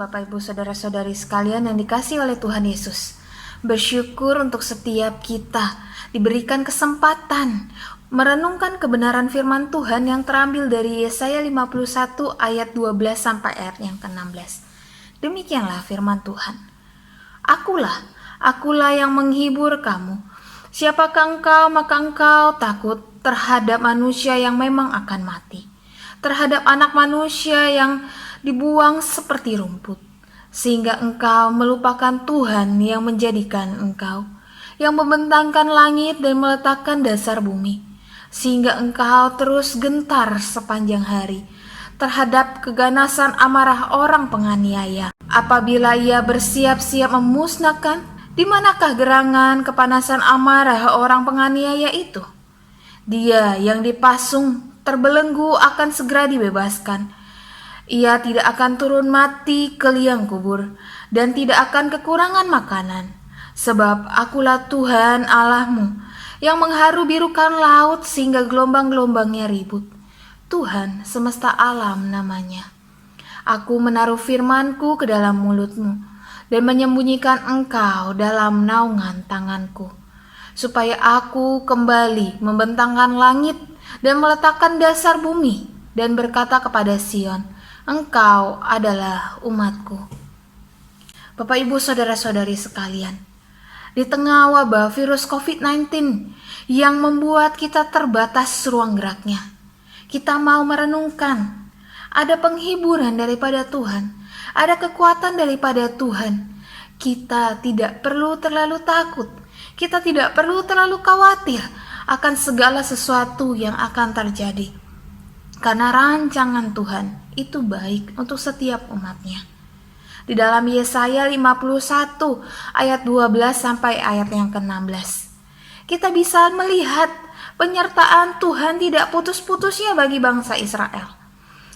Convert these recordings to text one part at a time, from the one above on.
Bapak Ibu Saudara-saudari sekalian yang dikasihi oleh Tuhan Yesus. Bersyukur untuk setiap kita diberikan kesempatan merenungkan kebenaran firman Tuhan yang terambil dari Yesaya 51 ayat 12 sampai ayat yang ke-16. Demikianlah firman Tuhan. Akulah yang menghibur kamu. Siapakah engkau, maka engkau takut terhadap manusia yang memang akan mati, terhadap anak manusia yang dibuang seperti rumput, sehingga engkau melupakan Tuhan yang menjadikan engkau, yang membentangkan langit dan meletakkan dasar bumi, sehingga engkau terus gentar sepanjang hari terhadap keganasan amarah orang penganiaya. Apabila ia bersiap-siap memusnahkan, di manakah gerangan kepanasan amarah orang penganiaya itu? Dia yang dipasung terbelenggu akan segera dibebaskan. Ia tidak akan turun mati ke liang kubur dan tidak akan kekurangan makanan. Sebab akulah Tuhan Allahmu yang mengharu birukan laut sehingga gelombang-gelombangnya ribut. Tuhan semesta alam namanya. Aku menaruh firmanku ke dalam mulutmu dan menyembunyikan engkau dalam naungan tanganku, supaya aku kembali membentangkan langit dan meletakkan dasar bumi dan berkata kepada Sion, engkau adalah umatku. Bapak Ibu Saudara-saudari sekalian, di tengah wabah virus COVID-19 yang membuat kita terbatas ruang geraknya, kita mau merenungkan ada penghiburan daripada Tuhan, ada kekuatan daripada Tuhan. Kita tidak perlu terlalu takut, kita tidak perlu terlalu khawatir akan segala sesuatu yang akan terjadi, karena rancangan Tuhan itu baik untuk setiap umatnya. Di dalam Yesaya 51 ayat 12 sampai ayat yang ke-16, kita bisa melihat penyertaan Tuhan tidak putus-putusnya bagi bangsa Israel.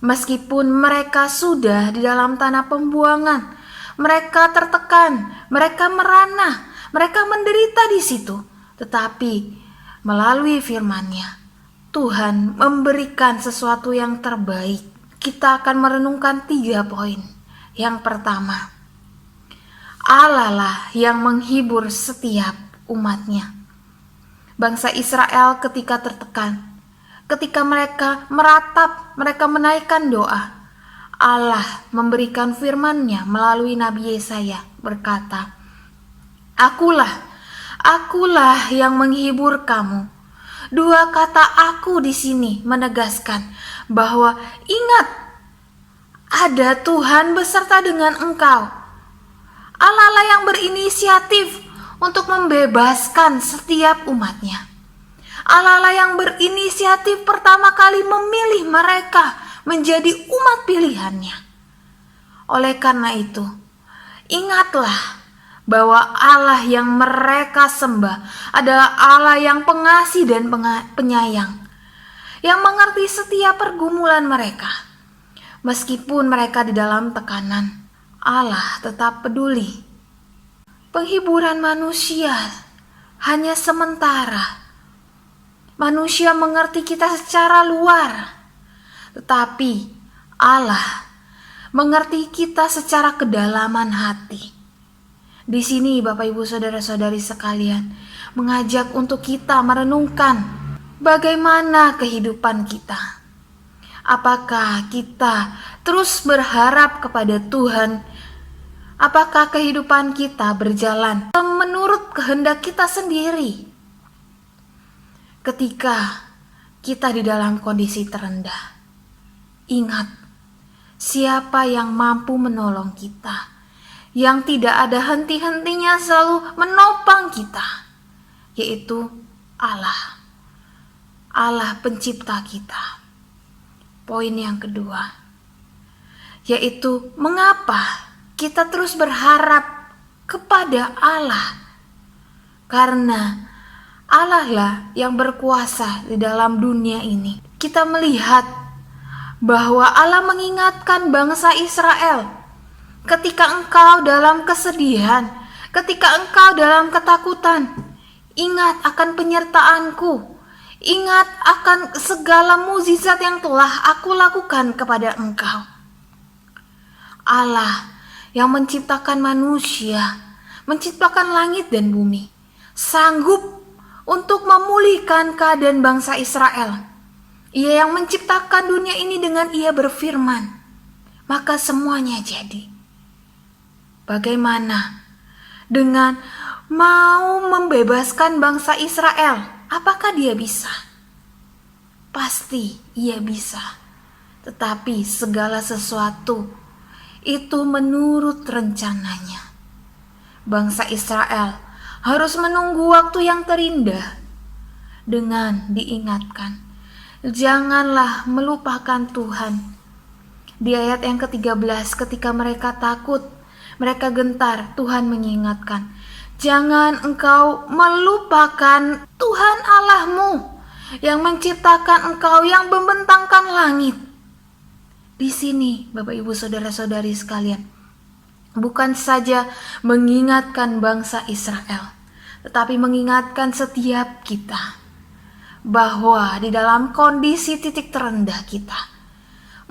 Meskipun mereka sudah di dalam tanah pembuangan, mereka tertekan, mereka merana, mereka menderita di situ, tetapi melalui firman-Nya, Tuhan memberikan sesuatu yang terbaik. Kita akan merenungkan 3 poin. Yang pertama, Allah lah yang menghibur setiap umatnya. Bangsa Israel ketika tertekan, ketika mereka meratap, mereka menaikkan doa, Allah memberikan firman-Nya melalui Nabi Yesaya berkata, Akulah yang menghibur kamu. 2 kata aku di sini menegaskan bahwa ingat, ada Tuhan beserta dengan engkau. Allah lah yang berinisiatif untuk membebaskan setiap umatnya. Allah lah yang berinisiatif pertama kali memilih mereka menjadi umat pilihannya. Oleh karena itu, ingatlah bahwa Allah yang mereka sembah adalah Allah yang pengasih dan penyayang, yang mengerti setiap pergumulan mereka. Meskipun mereka di dalam tekanan, Allah tetap peduli. Penghiburan manusia hanya sementara. Manusia mengerti kita secara luar, tetapi Allah mengerti kita secara kedalaman hati. Di sini Bapak Ibu Saudara-saudari sekalian mengajak untuk kita merenungkan bagaimana kehidupan kita. Apakah kita terus berharap kepada Tuhan? Apakah kehidupan kita berjalan menurut kehendak kita sendiri? Ketika kita di dalam kondisi terendah, ingat siapa yang mampu menolong kita, yang tidak ada henti-hentinya selalu menopang kita, yaitu Allah. Allah pencipta kita. Poin yang kedua, yaitu mengapa kita terus berharap kepada Allah? Karena Allah lah yang berkuasa di dalam dunia ini. Kita melihat bahwa Allah mengingatkan bangsa Israel, ketika engkau dalam kesedihan, ketika engkau dalam ketakutan, ingat akan penyertaanku. Ingat akan segala mukjizat yang telah aku lakukan kepada engkau. Allah yang menciptakan manusia, menciptakan langit dan bumi, sanggup untuk memulihkan keadaan bangsa Israel. Ia yang menciptakan dunia ini dengan Ia berfirman, maka semuanya jadi. Bagaimana dengan mau membebaskan bangsa Israel? Apakah Dia bisa? Pasti Ia bisa. Tetapi segala sesuatu itu menurut rencananya. Bangsa Israel harus menunggu waktu yang terindah dengan diingatkan, janganlah melupakan Tuhan. Di ayat yang ke-13, ketika mereka takut, mereka gentar, Tuhan mengingatkan, jangan engkau melupakan Tuhan Allahmu yang menciptakan engkau, yang membentangkan langit. Di sini, Bapak Ibu Saudara-saudari sekalian, bukan saja mengingatkan bangsa Israel, tetapi mengingatkan setiap kita bahwa di dalam kondisi titik terendah kita,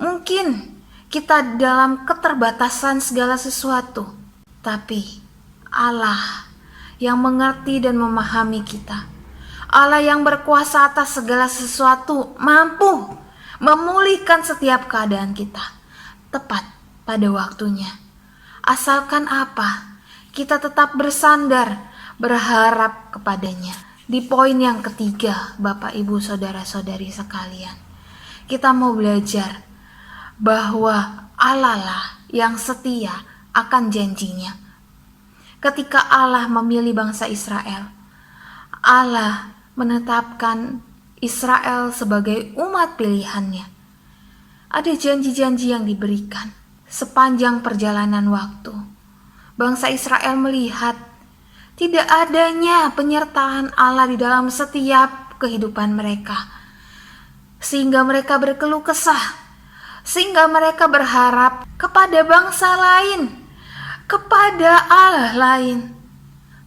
mungkin kita dalam keterbatasan segala sesuatu, tapi Allah yang mengerti dan memahami kita, Allah yang berkuasa atas segala sesuatu, mampu memulihkan setiap keadaan kita tepat pada waktunya. Asalkan apa? Kita tetap bersandar, berharap kepadanya. Di poin yang ketiga, Bapak Ibu Saudara-saudari sekalian, kita mau belajar bahwa Allah lah yang setia akan janjinya. Ketika Allah memilih bangsa Israel, Allah menetapkan Israel sebagai umat pilihannya. Ada janji-janji yang diberikan sepanjang perjalanan waktu. Bangsa Israel melihat tidak adanya penyertaan Allah di dalam setiap kehidupan mereka, sehingga mereka berkeluh kesah, sehingga mereka berharap kepada bangsa lain, kepada Allah lain.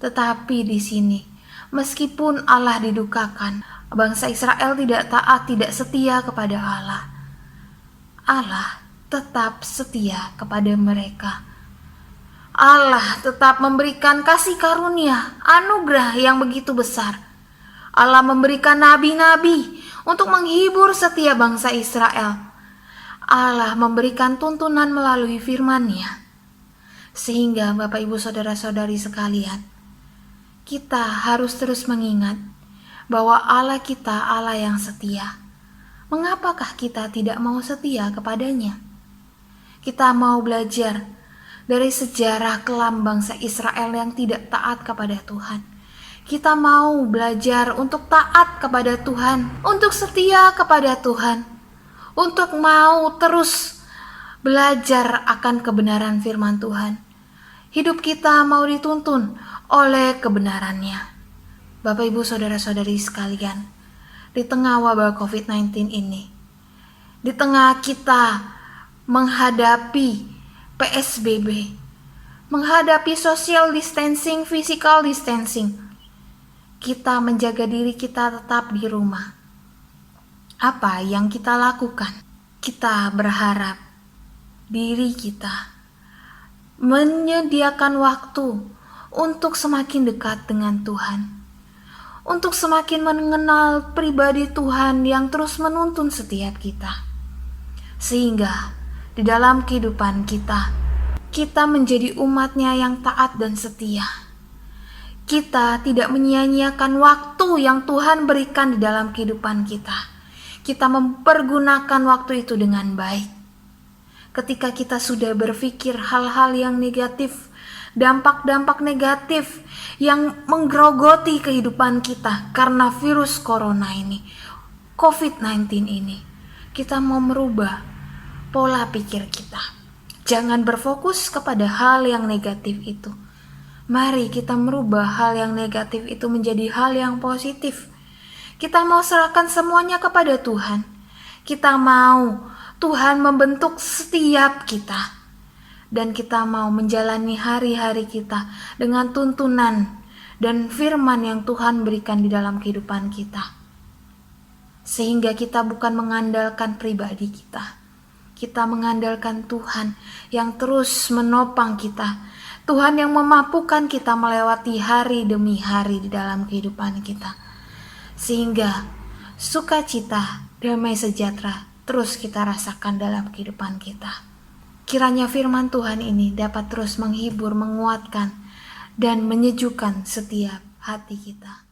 Tetapi di sini, meskipun Allah didukakan, bangsa Israel tidak taat, tidak setia kepada Allah, Allah tetap setia kepada mereka. Allah tetap memberikan kasih karunia, anugerah yang begitu besar. Allah memberikan nabi-nabi untuk menghibur setiap bangsa Israel. Allah memberikan tuntunan melalui firman-Nya. Sehingga Bapak Ibu Saudara-saudari sekalian, kita harus terus mengingat bahwa Allah kita Allah yang setia. Mengapakah kita tidak mau setia kepadanya? Kita mau belajar dari sejarah kelam bangsa Israel yang tidak taat kepada Tuhan. Kita mau belajar untuk taat kepada Tuhan, untuk setia kepada Tuhan, untuk mau terus belajar akan kebenaran firman Tuhan. Hidup kita mau dituntun oleh kebenarannya. Bapak Ibu Saudara-saudari sekalian, di tengah wabah COVID-19 ini, di tengah kita menghadapi PSBB, menghadapi social distancing, physical distancing, kita menjaga diri kita tetap di rumah. Apa yang kita lakukan? Kita berharap diri kita menyediakan waktu untuk semakin dekat dengan Tuhan, untuk semakin mengenal pribadi Tuhan yang terus menuntun setiap kita, sehingga di dalam kehidupan kita menjadi umat-Nya yang taat dan setia. Kita tidak menyia-nyiakan waktu yang Tuhan berikan di dalam kehidupan kita. Kita mempergunakan waktu itu dengan baik. Ketika kita sudah berpikir hal-hal yang negatif, dampak-dampak negatif yang menggerogoti kehidupan kita karena virus corona ini, COVID-19 ini, kita mau merubah pola pikir kita. Jangan berfokus kepada hal yang negatif itu. Mari kita merubah hal yang negatif itu menjadi hal yang positif. Kita mau serahkan semuanya kepada Tuhan. Kita mau Tuhan membentuk setiap kita. Dan kita mau menjalani hari-hari kita dengan tuntunan dan firman yang Tuhan berikan di dalam kehidupan kita. Sehingga kita bukan mengandalkan pribadi kita, kita mengandalkan Tuhan yang terus menopang kita, Tuhan yang memampukan kita melewati hari demi hari di dalam kehidupan kita, sehingga sukacita, damai sejahtera terus kita rasakan dalam kehidupan kita. Kiranya firman Tuhan ini dapat terus menghibur, menguatkan, dan menyejukkan setiap hati kita.